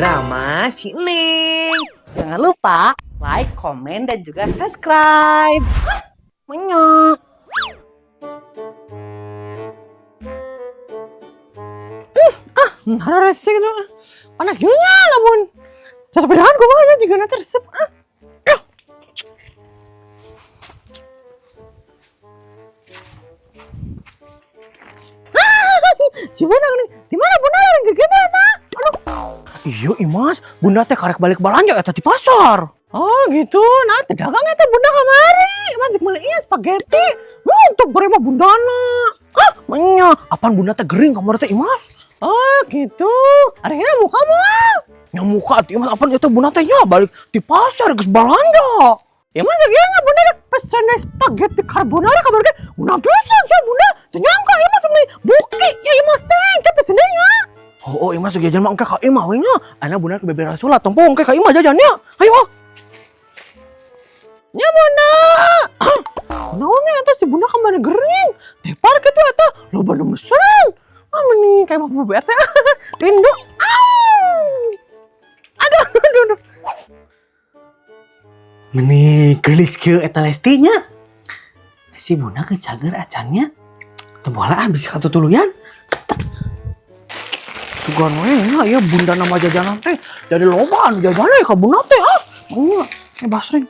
drama si Neng. Jangan lupa like, komen, dan juga subscribe. Menyok. Nara resik itu. Panas gini namun. Sesepedahan gue aja juga nanti resep. Si Bunda nih, di mana Bunda yang gede eta? Aduh. Iya, Imas, Bunda teh karek balik belanja eta di pasar. Oh, gitu. Nah, teh dagang eta Bunda kamari. Imas jeung meuli ieu spaghetti. Untuk berema Bundana. Ah, nya, apaan Bunda teh gering kamar teh Imas? Oh, gitu. Arehna muka moal. Nya muka atuh Imas, apaan eta Bunda teh nya balik di pasar geus belanja. Imas geus Bunda pesen spaghetti carbonara kamar teh. Bunda bisa aja Bunda. Teu nyangka Imas meni buki ya Imas teh pesennya. Oh, Imas jajan mah engke ka imah we nya. Ana Bunda ke Bebe Rasula tong poe engke ka imah jajannya. Ayo. Nya Bunda. Naon eta si Bunda kamari gering. Tepar kitu eta loba nu mesen. Meni kayak mah bebe teh. Rindu. Aduh. Meni geulis kieu eta Lestinya. Si Bunda ke cager acannya. Tembolaan bisa katutuluyan. Sugan we nya ieu Bunda nama jajanan teh jadi lobaan jajanana ka Bunda teh nya basring.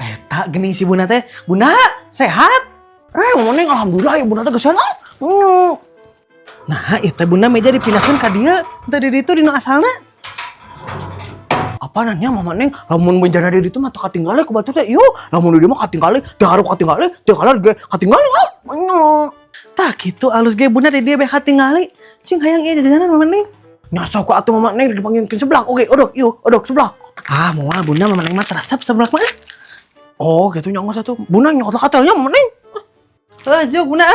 Eta geuning si Bunda teh. Bunda sehat? Mending alhamdulillah ya Bunda teh geus sehat. Nah, ieu teh Bunda meja dipindahkeun ka dieu teh di ditu dina asalna. Apa nanya mama Neng lamun bejana di ditu mah teu katinggali ku batu teh. Ieu lamun di dieu mah katinggali, teu hareup katinggali, teu kalar ge katinggali nya. Tah kitu alus ge Bunda di dieu be katinggali. Cing hayang ieu jajanan mama Neng. Nya sok atuh mama Neng dipanggilkeun seblak. Oke, odok seblak. Moal Bunda mama Neng mah teresep seblak mah. Oh, gitu nya geus atuh. Bunda nyokot katelnya mama Neng. Jeung Bunda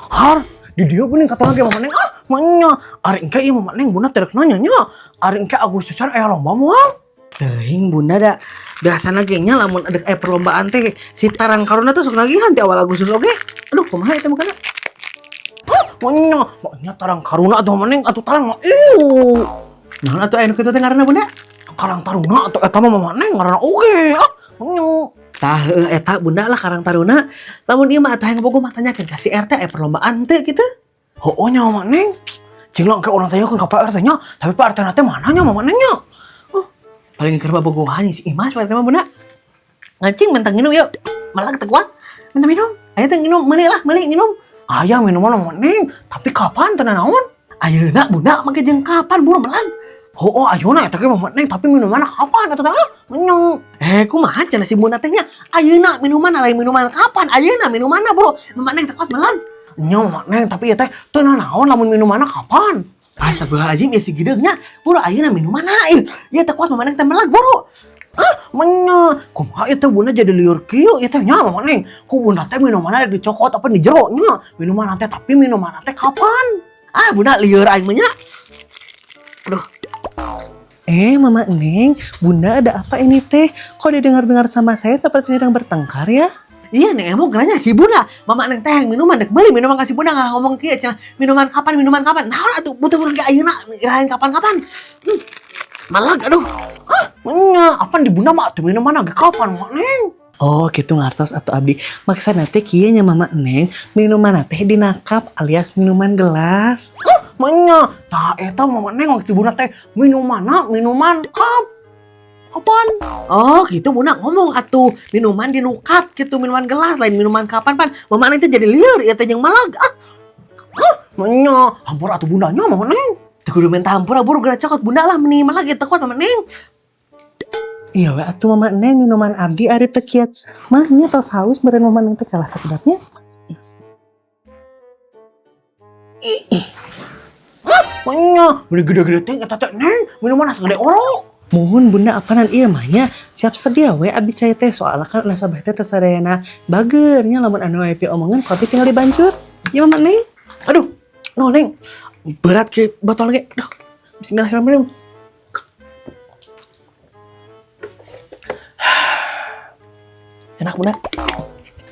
Har, di dieu geuning kata lagi mama Neng. Manya, ari engke ieu mama Neng Bunda teu nanya nya. Ari engke Agustusan aya lomba moal. Teuing Bunda da biasana ge nya lamun ada perlombaan teh si Tarang Karuna tuh sok nagihan ti awal Agustus oge. Aduh, kumaha eta makana? Maknya Tarang Karuna atuh mama Neng atuh tarang mah. Naon atuh aya nu kitu teh ngaranna Bunda? Karang Taruna atuh eta mah mama Neng ngaranna oge. Tah eta Bunda lah Karang Taruna. Lamun ieu mah atuh hayang bogo mah tanyakeun ka si RT aya perlombaan teu kitu? Heueuh nya mama Neng. Cing lah engke urang tanyakeun ka Pak RT nya, tapi Pak RT na teh mana nya mama Neng nya? Paling keur bogohan si Imas Pak RT mah Bunda. Ngacing mentang minum yuk. Malah teu kuat. Minta minum. Aya teh minum, meuli minum. Aya minuman mama Neng, tapi kapan teu naon? Ayeuna Bunda make jeung kapan buru melag. Ayeuna eta ge mama Neng, tapi minuman kapan eta teh? Menyong. Kumaha cenah si Bunda teh nya? Ayeuna minuman lain minuman kapan? Ayeuna minumanna bro. Mama Neng teh kuat melag. Nya mama Neng, tapi ieu teh teu naon lamun minumanna kapan? Astagfirullahaladzim ya si gidegnya. Buru ayeuna minumanna ieu teh kuat mama Neng teh melag buru. Menya. Kumaha ieu teh Bunda jadi lieur kieu ieu teh nya mama Neng. Ku Bunda teh minumanna dicokot apa di jero nya. Minumanna teh tapi minumanna teh kapan? Bunda lieur aing mah nya. Aduh. Mama Neng, Bunda ada apa ini teh? Kok didengar-dengar sama saya seperti sedang bertengkar ya? Iya Neng, emang kenanya si Bunda. Mama Neng teh minuman dek beli minuman kasih Bunda ngalah ngomong kieu cenah. Minuman kapan? Naon atuh butuh ge ayeuna irain kapan-kapan. Malag aduh. Nya, apaan di Bunda mah atuh minuman ge kapan Mama Neng? Oh, gitu ngartos atuh abdi. Maksana teh kieu nya Mama Neng, minuman teh dina cup alias minuman gelas. Manya, nah eta Mama Neng si Bunda teh minuman cup. Kapan? Oh gitu Bunda ngomong atuh minuman di cup gitu minuman gelas lain minuman kapan pan. Mama Neng teh jadi lieur ieu teh jeung malag. Manya, hampur atuh Bundanya Mama Neng. Teu kudu minta hampur buru geura cokot Bunda lah meni malag ieu teh kuat Mama Neng. Iya we atuh Mama Neng minuman abdi ari teu kiat. Mah nya tos haus beureun Mama Neng teh kalah sakedapnya. Manya, beli gede-gede teh eta teh Neng minuman segede oro. Mohon Bunda apanan ieu mah nya siap sedia we abdi cai teh soalna kan nasabah teh teu sadayana bager nya lamun anu happy omongan kopi tinggal dibanjur. Ieu Mama Neng. Aduh, no Neng. Berat ke botol ge. Aduh. Bismillahirrahmanirrahim. Enak Bunda.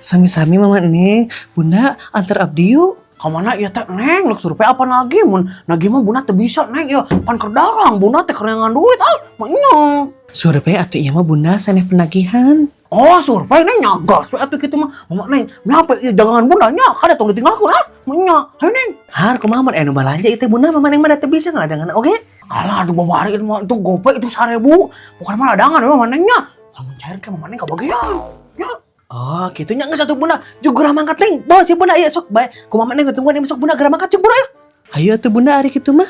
Sami-sami Mama Neng. Bunda antar abdi yuk. Kamana ieu teh Neng, lek survei apa lagi mun nagih mah buna teu bisa Neng ya. Pan kerdagang buna teh kerengan duit mah nya. Survei atuh ieu mah bunda saneh penagihan. Oh, survei Neng nyagas we atuh kitu mah. Mama Neng, nyape ieu dagangan bunda nya kada tong ditinggalkeun mah nya. Hayu Neng. Har kumaha mun anu balanja ieu teh bunda mama Neng mah teu bisa ngadagangan oge. Alah aduh babari itu mah itu gope itu 1000. Bukan mah ladangan mama Neng nya. Lamun cair ke mama Neng kabagian. Ya. Oh, gitu nya geus atuh bunda. Juga mangkat Neng. Bawa si bunda ieu sok bae. Kumaha Neng tungguan ieu sok bunda geura mangkat jeung aya. Hayu atuh bunda ari kitu mah.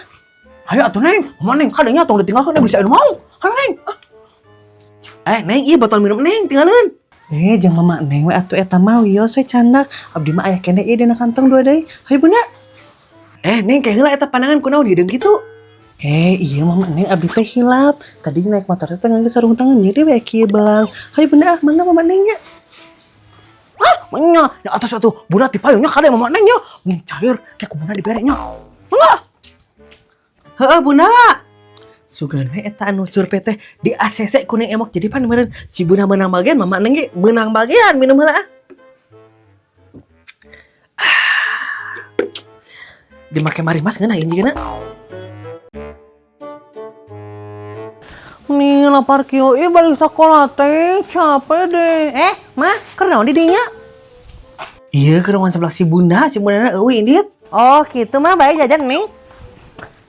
Hayu atuh Neng. Mama Neng kadenya tong ditinggalkeun bisa anu mau. Hayu Neng. Neng, ieu botol minum Neng tinggalin. Jeung mama Neng we atuh eta mah wios we canda. Abdi mah aya keneh ieu dina kantong dua deui. Hayu bunda. Neng kayak heula eta pandangan kunaon hideung kitu. Iya mama Neng abdi teh hilap. Tadi naik motor teh ngangge sarung tangan jadi we kieu belang. Hayu bunda mangga mama Neng nya. Nya atas atuh bunda di payungnya kada mama Neng nya. Mun cair kayak kumaha dibere nya. Heeh bunda. Sugan we eta anu survei teh di ACC kuning emok jadi pan meureun si bunda menang bagian mama Neng ge menang bagian minum heula dimake mari mas ngeunah injigna. Nih lapar kieu balik sekolah teh capek deh. Mah keur naon di dinya? Iya keur sebelah si bunda eueuh indit. Oh kitu mah bae jajan nih.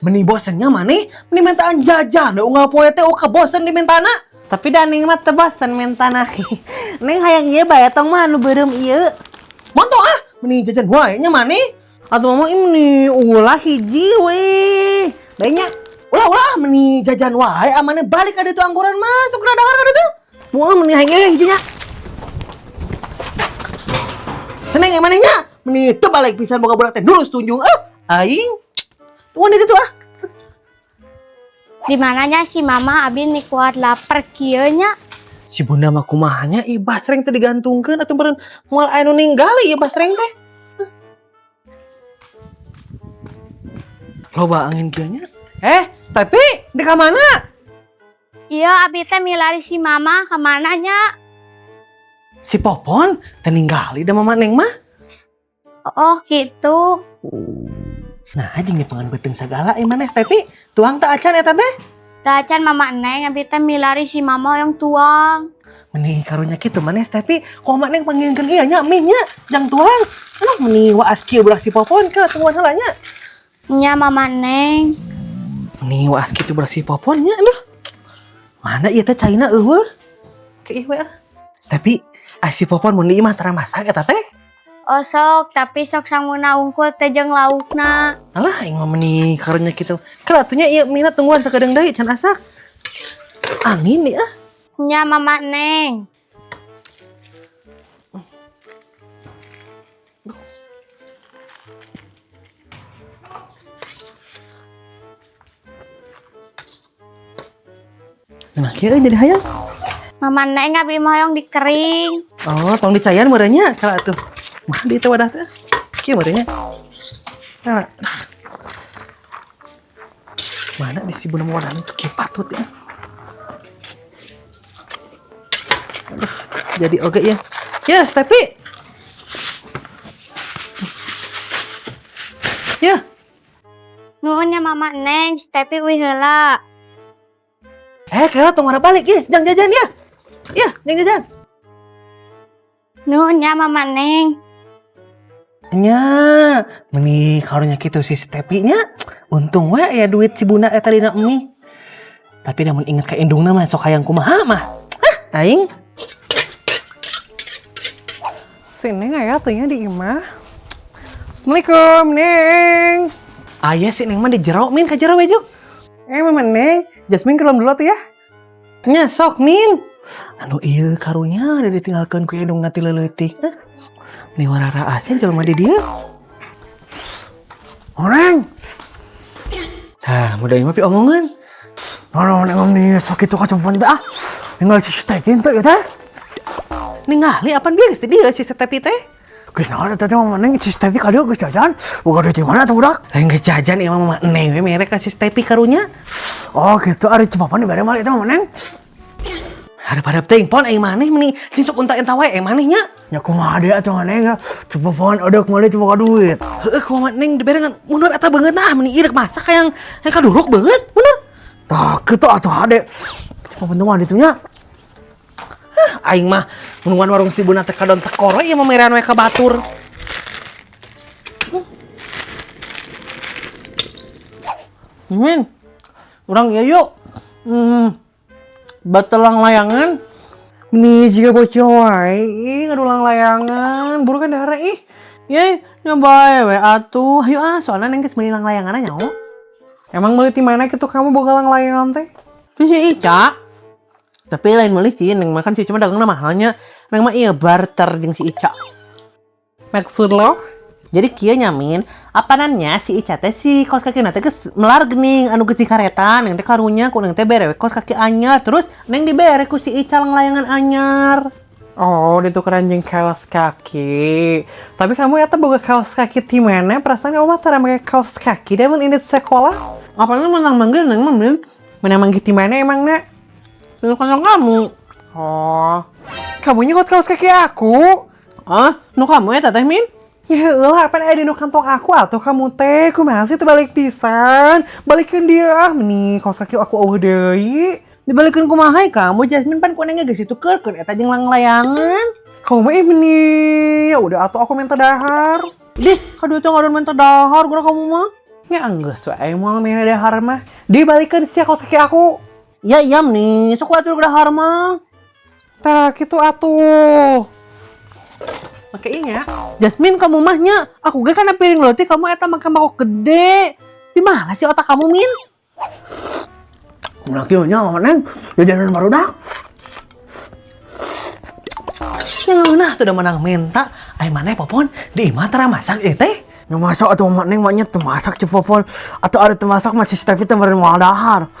Meni bosennya maneh meni mentaan jajan unggal poe teh uka bosen di mentana. Tapi da ning mah teu bosen mentana. Neng hayang ieu bae tong mah anu beureum ieu. Monto meni jajan wae nya maneh. Atuh mah ini ulah hiji we. Bae nya ulah meni jajan wae amane balik ka ditu angguran masuk ka dahar ka ditu. Moal meni hayang hijinya. Seneng maneh nya meni teu balik pisan boga budak teh nurus tunjung aing. Tuan itu Di mananya si mama abi nih kuat lapar kieu nya. Si bunda mah kumahanya ieu basreng teh digantungkeun atuh beureun moal anu ninggali ieu basreng teh. Loba angin kieu nya. Stepi, di ka mana? Iya abi teh milari si mama ka mananya. Si Popon teh ninggali da mama Neng mah. Oh gitu. Nah, jeung nyepengan beuteung sagala maneh Stepi. Tuang teh acan eta teh. Tacan mama Neng abi teh milari si mama yang tuang. Meni karunya kitu maneh Stepi. Kok mama Neng panggilkeun ieu nya mih nya jang tuang. Anu meni waas kieu budak si Popon ka tungguan heula nya. Nya mama Neng. Meni waas kitu budak si Popon nya aduh. Mana ieu teh caina eueuh. Ke ieu we Stepi, si Popon mun ieu mah tara masak eta teh. Oh sok, tapi sok sanguna unggul teh jeung laukna. Alah aing mah meni karunya kitu. Kalatunya ieu mina tungguan sakedeung deui can asak. Angin nih Nya mama Neng. Nah, kieu jadi hayang. Mama Neng abi moyong dikering. Oh, tong dicayan meureun nya kala atuh. Mah di teu wadah teh. Kieu meureun nya. Nah. Mana di si bunda wadah itu kieu patut ya. Aduh, jadi oge ya. Ya, Stepi. Ya. Nuhun nya mama Neng, Stepi uih heula. Kela tong mana balik ya, jang jajan ya. Ya, jang jajan. Nuhun nya mama Neng. Nya, meni karunya kitu si Stepi nya. Untung we ya duit si bunda eta dina emi. Tapi da mun inget ka indungna mah sok hayang kumaha mah. Aing. Si Neng aya tuh nya di imah. Assalamualaikum, Neng. Aya si Neng mah di jero, Min ka jero we juk. Mama Neng, Jasmine kelom dulu tuh ya. Nya sok Min. Anu ieu karunya ada ditinggalkeun ku indungna ti leuletik. Nih warara asen jelema di dieu. Orang. Mudah mah pi omongan. Naon emang nih sok kitu ka cumpan teh Ninggal si Stepi teh eta. Ningali apan bieu geus di dieu si Stepi teh. Geus naon eta teh mama Neng si Stepi ka dieu geus jajan. Boga duit di mana tuh budak? Lain geus jajan ieu mama Neng we mere ka si Stepi karunya. Oh gitu ari cepapan dibere mah eta mama Neng. Harap-harap teh pon aing maneh meni jeung sok unta enta wae aing manehnya. Ya kumaha deh atuh neng coba pohon odok mulai coba ka duit. Heueuh kumaha neng diberengan mundur eta beungeut nah meni irek masak yang kaduruk beungeut mundur. Tah kitu atuh ade. Coba bentungan ditu nya. Aing mah nungguan warung si Buna teh kadon tekoro ieu mah merean we ka batur. Min, urang ya yuk. Batelang layangan. Nih jika bocil wae, ngadulang layangan, buru kan dahara ih. Ye, nyoba we atuh. Hayu soalna neng geus meuli lang layanganna nyaho. Emang meuli ti mana kitu kamu boga lang layangan teh? Terus si Ica. Tapi lain meuli sih, neng makan si Ica mah dagangna mahalnya. Neng mah ieu barter jeung si Ica. Maksud lo? Jadi kieu nyamin, apanannya si Ica teh si kaos kaki teh geus melar geuning anu geus dikaretan, neng teh karunya ku neng teh bere we kaos kaki anyar, terus neng dibere ku si Ica lang layangan anyar. Oh, ditukeran jeung kaos kaki. Tapi kamu eta boga kaos kaki ti mana? Perasaan kamu mah tara make kaos kaki deh mun ini sekolah. Apalagi menang manggil neng mah Mana manggi ti mana emangna? Itu kan kamu. Oh, kamunya ngot kaos kaki aku? Ah, nu kamu eta teh Min? Ya heulah, apa aya di nu kantong aku atuh kamu teh? Kumaha sih teu balik pisan? Balikeun dia ah, meni kaos kaki aku eueuh deui. Dibalikeun kumaha kamu Jasmine pan ku neng geus ditukeurkeun eta jeung lang layangan. Kamu mah meni, ya udah atuh aku minta dahar. Dih, kadua teh ngaron minta dahar guna kamu mah. Ya anggeus wae moal minta dahar mah. Dibalikeun sia kaos kaki aku. Ya iam nih, sok atur dahar mah. Tah kitu atuh. Makanya, Jasmine kamu mahnya, aku ge kana piring leutik kamu eta make mangkok gede. Di mana sih otak kamu Min? Ulah kieu nya neng, jajanan barudak. Yang ngeunah tuh udah menang minta, ai maneh popon di imah tara masak ieu teh. Nu masak atuh neng mah nya teu masak ci Fofon. Atuh ada teu masak masih Steffi teh meureun moal dahar.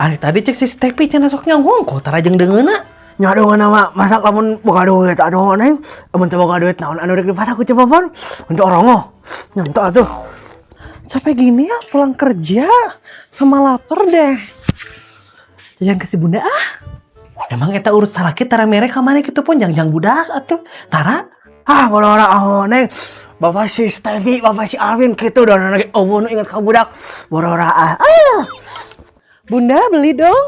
Ari tadi cek si Steffi cenah sok nyangongko tara jeung deungeuna. Nya aduh nama masak lamun boga duit aduh neng. Amun teu boga duit naon anu rek dipasak ku ci Fofon? Untuk orongo. Nya henteu atuh. Capek gini ya pulang kerja sama lapar deh. Jajan ke si Bunda ah. Emang eta urus salaki tara mere ka maneh kitu pun jangjang budak atuh. Tara? Ah, bodoh ah neng. Bapak si Steffi, bapak si Alvin kitu dan lagi nu ingat ka budak. Bodoh ah. Bunda beli dong.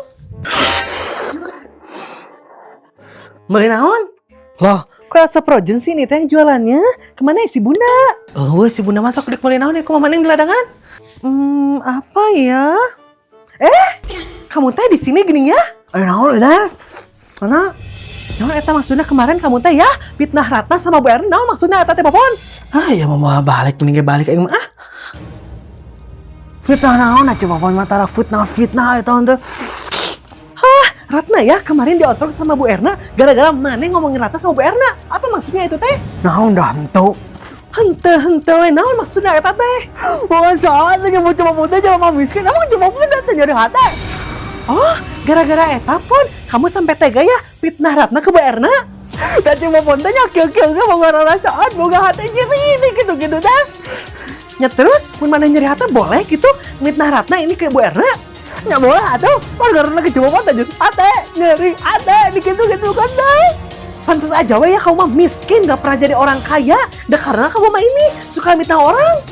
Beli naon? Loh, kok asa projen sih ini teh jualannya? Kemana ya si Bunda? Oh, si Bunda masuk dek beli naon ya? Kumaha maneh di ladangan? Apa ya? Kamu teh di sini gini ya? Naon eta? Mana? Naon eta maksudnya kemarin kamu teh ya fitnah Ratna sama Bu Erna, naon maksudnya eta teh Popon? Ah, ya mau balik mending balik aing mah. Fitnah naon atuh Fofon mah tara fitnah eta teh. Ratna ya kemarin diotrok sama Bu Erna gara-gara maneh ngomongin Ratna sama Bu Erna. Apa maksudnya itu teh? Naon dah henteu. Hente we naon maksudnya eta teh? Bukan saat teh mau coba muda coba miskin. Emang coba muda teh nyari hati. Oh, gara-gara eta pun kamu sampai tega ya fitnah Ratna ke Bu Erna? Da cuma pon teh nyakieu-kieu ge boga rasaan, boga hati nyeri gitu-gitu teh. Ya terus, mun maneh nyari hati boleh gitu fitnah Ratna ini ke Bu Erna? Ya boleh atuh, warga lagi coba mah tajud ate, nyeri ate, gitu-gitu kan teh. Pantes aja we ya kamu mah miskin gak pernah jadi orang kaya. Dah karena kamu mah ini suka minta orang.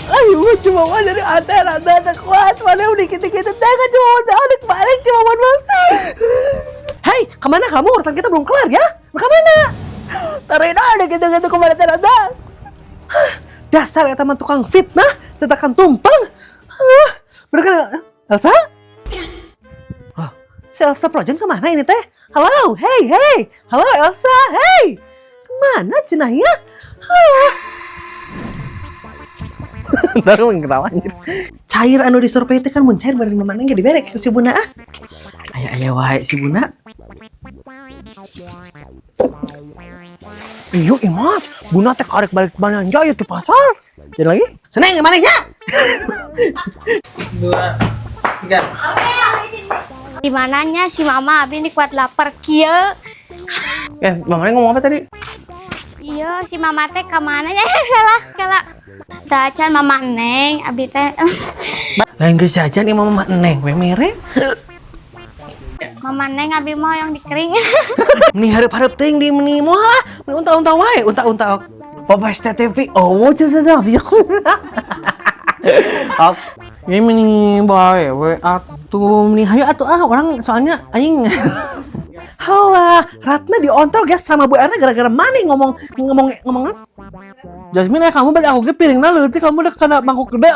Ayo coba mah jadi ate, rada kuat, mana udah gitu-gitu teh kan coba mah balik coba mah. Hei, kemana kamu? Urusan kita belum kelar ya? Kemana? Tarina ada gitu-gitu kemana teh. Dasar ya teman tukang fitnah, cetakan tumpeng. Berkan Elsa? Oh, si Elsa Projen kemana ini teh? Halo, hey, halo Elsa, hey, kemana cenah ya? Ntar lu ketawa anjir. Cair anu disurvey teh kan mun cair bareng mana nggak diberek ke si Bunda ah. Aya wae si Bunda. Iyo imat, Bunda teh karek balik Bananja ya di pasar. Jadi lagi? Seneng mana nya? 2, 3. Di mananya si Mama abdi ini kuat lapar kieu. Mamanya ngomong apa tadi? Iya, si Mama teh ka mana nya? Salah. Da can Mama Neng abdi teh. Lain geus jajan ieu mama Neng we mere. Mama Neng abi mau yang dikering. Meni harap-harap ting di meni moal lah. Meni unta-unta wae, unta-unta. Papa TV. Oh, cuy. Ya meni bae we atuh. Meni hayu atuh orang soalnya aing. Halah, Ratna diontrol guys sama Bu Erna gara-gara mana ngomong. Jasmine kamu balik aku ke piringna leutik kamu udah kena mangkuk gede.